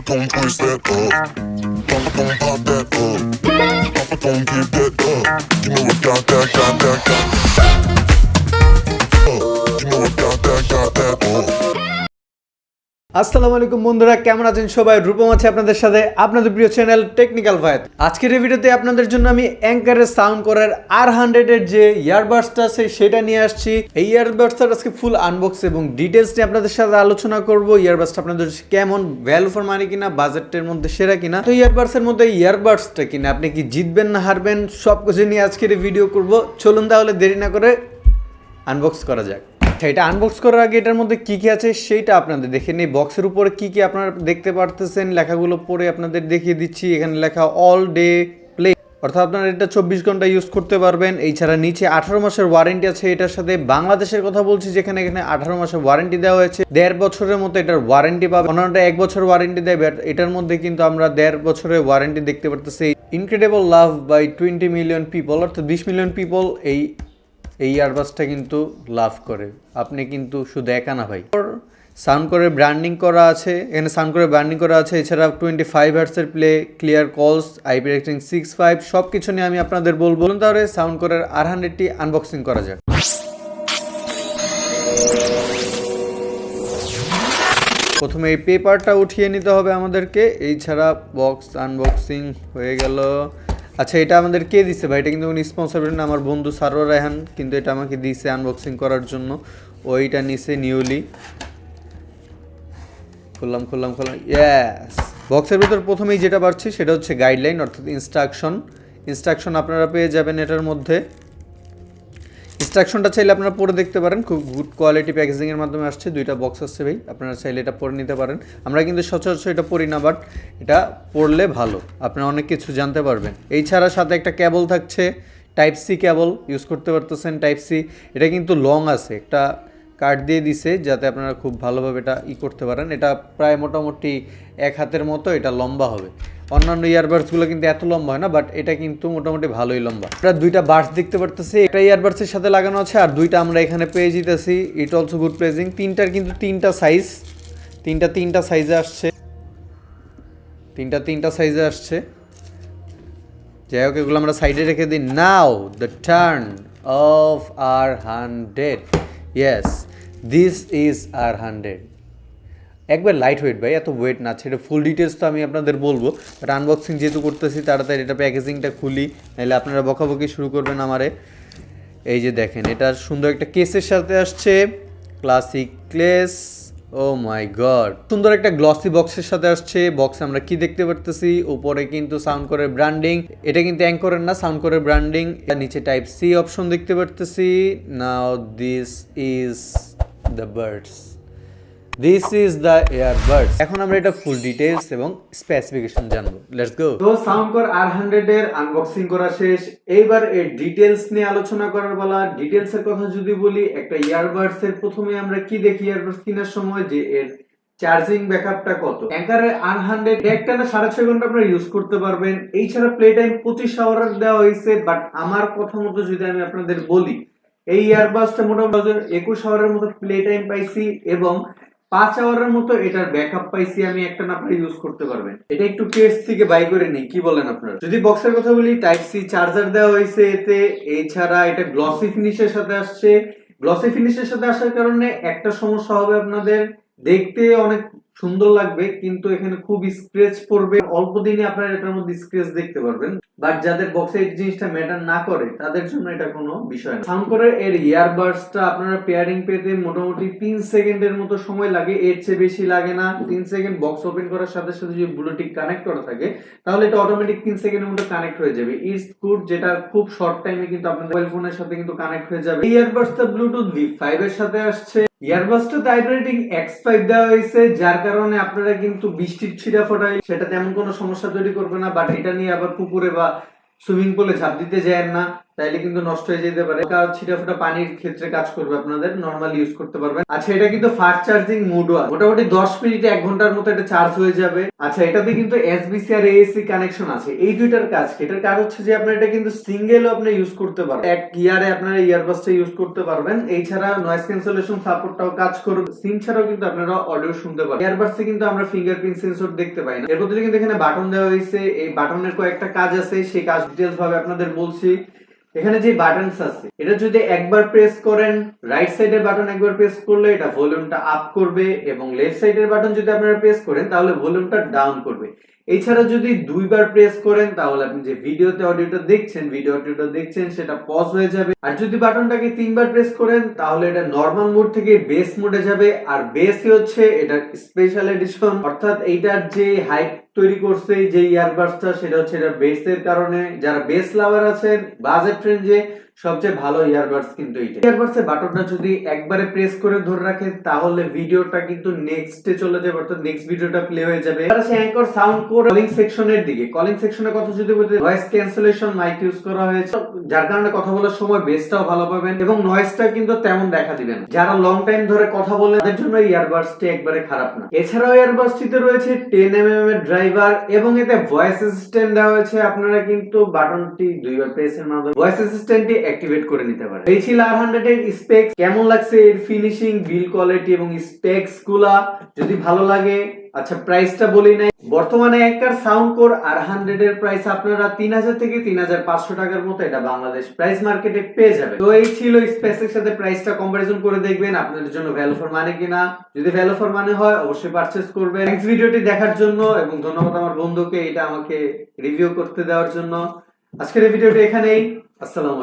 gon' twist that Mama gon' pop that Papa gon' give that You know I got that. You know I got that. আসসালামু আলাইকুম বন্ধুরা, কেমন আছেন সবাই? রূপম আছে আপনাদের সাথে, আপনাদের প্রিয় চ্যানেল টেকনিক্যাল ভাইত। আজকের এই ভিডিওতে আপনাদের জন্য আমি অ্যাঙ্কারের সাউন্ডকোর R100 এর যে ইয়ারবাডসটা আছে সেটা নিয়ে আসছি। এই ইয়ারবাডসটার আজকে ফুল আনবক্স এবং ডিটেলস নিয়ে আপনাদের সাথে আলোচনা করব। ইয়ারবাডসটা আপনাদের কেমন, ভ্যালু ফর মানি কিনা, বাজেটের মধ্যে সেরা কিনা। তো ইয়ারবাডসের মধ্যে ইয়ারবাডসটা কিনা আপনি কি জিতবেন না হারবেন, সব কিছু নিয়ে আজকের এই ভিডিও করব। চলুন তাহলে দেরি না করে আনবক্স করা যাক। এটা আনবক্স করার আগে এটার মধ্যে কী কী আছে সেইটা আপনাদের দেখে নিই। বক্সের উপরে কী কী আপনারা দেখতে পারতেছেন, লেখাগুলো পড়ে আপনাদের দেখিয়ে দিচ্ছি। এখানে লেখা অল ডে প্লে, অর্থাৎ আপনারা এটা 24 ঘন্টা ইউজ করতে পারবেন। এছাড়া নিচে 18 মাসের ওয়ারেন্টি আছে এটার সাথে। বাংলাদেশের কথা বলছি, যেখানে এখানে 18 মাসের ওয়ারেন্টি দেওয়া হয়েছে। 1.5 বছরের মতো এটার ওয়ারেন্টি পাবে। অন্যটা 1 বছর ওয়ারেন্টি দেবে, এটার মধ্যে কিন্তু আমরা 1.5 বছরের ওয়ারেন্টি দেখতে পারতেছি। Incredible love by 20 million people, অর্থাৎ 20 মিলিয়ন পিপল এই ইয়ারবাডসটা কিন্তু লাভ করে। আপনি কিন্তু শুধু একা না ভাই। সাউন্ডকোরের ব্র্যান্ডিং করা আছে, এখানে সাউন্ডকোরের ব্র্যান্ডিং করা আছে। এছাড়া 25 হার্টজের প্লে, ক্লিয়ার কলস, আইপি রেটিং 6.5, সব কিছু নিয়ে আমি আপনাদের বলবো। তাহলে সাউন্ডকোরের R100টি আনবক্সিং করা যাক। প্রথমে এই পেপারটা উঠিয়ে নিতে হবে আমাদেরকে। এই ছাড়া বক্স আনবক্সিং হয়ে গেল। আচ্ছা, এটা আমাদের কে দিছে ভাই? এটা কিন্তু স্পন্সর না, আমার বন্ধু সারোয়ার রায়হান কিন্তু এটা আমাকে দিছে আনবক্সিং করার জন্য। ওইটা নিছে নিউলি। খুললাম। ইয়েস, বক্সের ভিতর প্রথমেই যেটা পাচ্ছি সেটা হচ্ছে গাইডলাইন, অর্থাৎ ইনস্ট্রাকশন আপনারা পেয়ে যাবেন এটার মধ্যে। ইনস্ট্রাকশনটা চাইলে আপনারা পড়ে দেখতে পারেন, খুব গুড কোয়ালিটি প্যাকেজিংয়ের মাধ্যমে আসছে। 2টা বক্স আসছে ভাই, আপনারা চাইলে এটা পড়ে নিতে পারেন। আমরা কিন্তু সচরাচর এটা পড়ি না, বাট এটা পড়লে ভালো, আপনারা অনেক কিছু জানতে পারবেন। এই ছাড়া সাথে একটা কেবল থাকছে, টাইপ সি কেবল ইউজ করতে পারতেছেন। টাইপ সি এটা কিন্তু লং আছে, একটা কার্ড দিয়ে দিছে যাতে আপনারা খুব ভালোভাবে এটা করতে পারেন। এটা প্রায় মোটামুটি 1 হাতের মতো এটা লম্বা হবে। অন্যান্য ইয়ারবাডসগুলো কিন্তু এত লম্বা হয় না, বাট এটা কিন্তু মোটামুটি ভালোই লম্বা। আমরা 2টা বাডস দেখতে পারতেছি, একটা ইয়ারবাডসের সাথে লাগানো আছে আর 2টা আমরা এখানে পেয়ে যেতেছি। It also good pricing. 3টার কিন্তু 3টা সাইজ, 3টা সাইজে আসছে, 3টা সাইজে আসছে। যাই হোক, এগুলো আমরা সাইডে রেখে দিই। Now the turn of R100। Yes, this is R100। একবার লাইট ওয়েট ভাই, এত ওয়েট না। সেটা ফুল ডিটেলস তো আমি আপনাদের বলবো, বাট আনবক্সিং যেহেতু করতেছি তাড়াতাড়ি এটা প্যাকেজিংটা খুলি, নাহলে আপনারা বকাবকি শুরু করবেন আমারে। এই যে দেখেন, এটা সুন্দর একটা কেসের সাথে আসছে, ক্লাসিক কেস। ও মাই গড, সুন্দর একটা গ্লসি বক্সের সাথে আসছে। বক্সে আমরা কি দেখতে পারতেছি? উপরে কিন্তু সাউন্ডকোরের ব্র্যান্ডিং, এটা কিন্তু অ্যাঙ্করের না, সাউন্ডকোরের ব্র্যান্ডিং। নিচে টাইপ সি অপশন দেখতে পারতেছি। Now this is the buds, this is the earbuds. এখন আমরা এটা ফুল ডিটেইলস এবং স্পেসিফিকেশন জানবো। Let's go. তো সাউন্ডকোর R100 এর আনবক্সিং করা শেষ, এইবার এর ডিটেইলস নিয়ে আলোচনা করার পালা। ডিটেইলস এর কথা যদি বলি, একটা ইয়ারবাডস এর প্রথমে আমরা কি দেখি ইয়ারবাডস কেনার সময়, যে এর চার্জিং ব্যাকআপটা কত। অ্যাঙ্কারের R100 একটানা 6.5 ঘন্টা আপনারা ইউজ করতে পারবেন। এই ছাড়া প্লে টাইম 25 আওয়ার দেওয়া হয়েছে, বাট আমার কথা মতো যদি আমি আপনাদের বলি, এই ইয়ারবাডসটা মোটামুটি 21 আওয়ারের মতো প্লে টাইম পাইছি এবং 5 আওয়ারের মতো এটার ব্যাকআপ পাইছি আমি। একটা না আপনারা ইউজ করতে পারবেন। এটা একটু কেস থেকে বাই করে নেই, কি বলেন আপনারা? যদি বক্সের কথা বলি, টাইপ সি চার্জার দেওয়া হয়েছে এতে। এছাড়া এটা গ্লসি ফিনিশের সাথে আসছে। গ্লসি ফিনিশের সাথে আসার কারণে একটা সমস্যা হবে, আপনাদের দেখতে অনেক সুন্দর লাগবে কিন্তু এখানে খুব স্ক্র্যাচ পড়বে। অল্প দিনে আপনারা এটার মধ্যে স্ক্র্যাচ দেখতে পারবেন, বাট যাদের বক্সে এই জিনিসটা ম্যাটার না করে তাদের জন্য এটা কোনো বিষয় না। সাউন্ডকোরের এর ইয়ারবাডসটা আপনারা পেয়ারিং পেতে মোটামুটি 3 সেকেন্ডের মতো সময় লাগে, এর চেয়ে বেশি লাগে না। 3 সেকেন্ড বক্স ওপেন করার সাথে সাথে যদি ব্লুটুথ কানেক্ট করা থাকে তাহলে এটা অটোমেটিক 3 সেকেন্ডের মধ্যে কানেক্ট হয়ে যাবে। ইটস গুড, যেটা খুব শর্ট টাইমে কিন্তু আপনাদের মোবাইল ফোনের সাথে কিন্তু কানেক্ট হয়ে যাবে। এই ইয়ারবাডসটা ব্লুটুথ V5 এর সাথে আসছে। ইয়ারবাডসটাতে আইপি রেটিং X5 দেওয়া হয়েছে, যার কারণে আপনারা কিন্তু বৃষ্টির ছিটা ফোটায় সেটা তেমন কোনো সমস্যা তৈরি করবে না। বাট এটা নিয়ে আবার পুকুরে বা সুইমিং পুলে ঝাঁপ দিতে যায় না, তাইলে কিন্তু নষ্ট হয়ে যেতে পারে। ছিটাফোটা পানির ক্ষেত্রে কাজ করবে, আপনাদের নরমালি ইউজ করতে পারবেন। আচ্ছা, এটা কিন্তু ফাস্ট চার্জিং মোডও আছে, মোটামুটি 10 মিনিটে 1 ঘন্টার মতো এটা চার্জ হয়ে যাবে। আচ্ছা, এটাতে কিন্তু এসবিসি আর এএসসি কানেকশন আছে। এই দুইটার কাজ কি? এটার কাজ হচ্ছে যে আপনার এটা কিন্তু সিঙ্গেলও আপনি ইউজ করতে পারবেন, এক ইয়ারে আপনারা ইয়ারবাডসটা ইউজ করতে পারবেন। এছাড়া নয়েজ ক্যান্সেলেশন সাপোর্টটাও কাজ করবে। সিম ছাড়াও কিন্তু আপনারা অডিও শুনতে পারবেন। ইয়ারবাডসে কিন্তু আমরা ফিঙ্গারপ্রিন্ট সেন্সর দেখতে পাই না। এর বদলে কিন্তু এখানে বাটন দেওয়া হয়েছে। এই বাটনের কয়েকটা কাজ আছে, সেই কাজ ডিটেইলস ভাবে আপনাদের বলছি। এখানে যে বাটনস আছে, এটা যদি একবার প্রেস করেন, রাইট সাইডের বাটন একবার প্রেস করলে এটা ভলিউমটা আপ করবে, এবং লেফট সাইডের বাটন যদি আপনারা প্রেস করেন তাহলে ভলিউমটা ডাউন করবে। এছাড়া যদি দুইবার প্রেস করেন তাহলে আপনি যে ভিডিওতে অডিওটা দেখছেন সেটা পজ হয়ে যাবে। আর যদি বাটনটাকে 3বার প্রেস করেন তাহলে এটা নরমাল মোড থেকে বেস মোডে যাবে। আর বেসই হচ্ছে এটা স্পেশাল এডিশন, অর্থাৎ এইটার যে হাইপ তৈরি করছে যে ইয়ারবাডসটা, সেটা হচ্ছে এটা বেসের কারণে। যারা বেস লাভার আছেন, বাজেট রেঞ্জে সবচেয়ে ভালো ইয়ারবাডস কিন্তু এইটা। ইয়ারবাডস এর বাটনটা যদি একবারে প্রেস করে ধরে রাখেন তাহলে ভিডিওটা কিন্তু নেক্সটে চলে যাবে, অর্থাৎ নেক্সট ভিডিওটা প্লে হয়ে যাবে। আর আছে অ্যাঙ্কর সাউন্ড কোর কলিং সেকশনের দিকে। কলিং সেকশনের কথা যদি বলতে, নয়েজ ক্যান্সেলেশন মাইক ইউজ করা হয়েছে, যার কারণে কথা বলার সময় বেসটাও ভালো পাবেন এবং নয়েজটা কিন্তু তেমন দেখা দিবেন। যারা লং টাইম ধরে কথা বলে তাদের জন্য ইয়ারবাডসটি একবারে খারাপ না। এছাড়াও ইয়ারবাডসটিতে রয়েছে 10mm এর ড্রাইভার এবং এতে ভয়েস অ্যাসিস্ট্যান্ট দেওয়া হয়েছে। আপনারা কিন্তু বাটনটি দুইবার প্রেসের মাধ্যমে ভয়েস অ্যাসিস্ট্যান্টটি অ্যাক্টিভেট করে নিতে পারেন। এই ছিল R100 এর স্পেক। কেমন লাগছে এর ফিনিশিং, বিল কোয়ালিটি এবং স্পেকস গুলা? যদি ভালো লাগে, আচ্ছা প্রাইসটা বলি নাই। বর্তমানে অ্যাঙ্কার সাউন্ড কোর R100 এর প্রাইস আপনারা 3000 থেকে 3500 টাকার মতো এটা বাংলাদেশ প্রাইস মার্কেটে পেয়ে যাবেন। তো এই ছিল স্পেসের সাথে প্রাইসটা কম্পারিজন করে দেখবেন আপনাদের জন্য ভ্যালু ফর মানি কিনা। যদি ভ্যালু ফর মানি হয় অবশ্যই পারচেজ করবেন। নেক্সট ভিডিওটি দেখার জন্য এবং ধন্যবাদ আমার বন্ধুকে এটা আমাকে রিভিউ করতে দেওয়ার জন্য। আজকের এই ভিডিওটি এখানেই। আসসালামু আলাইকুম।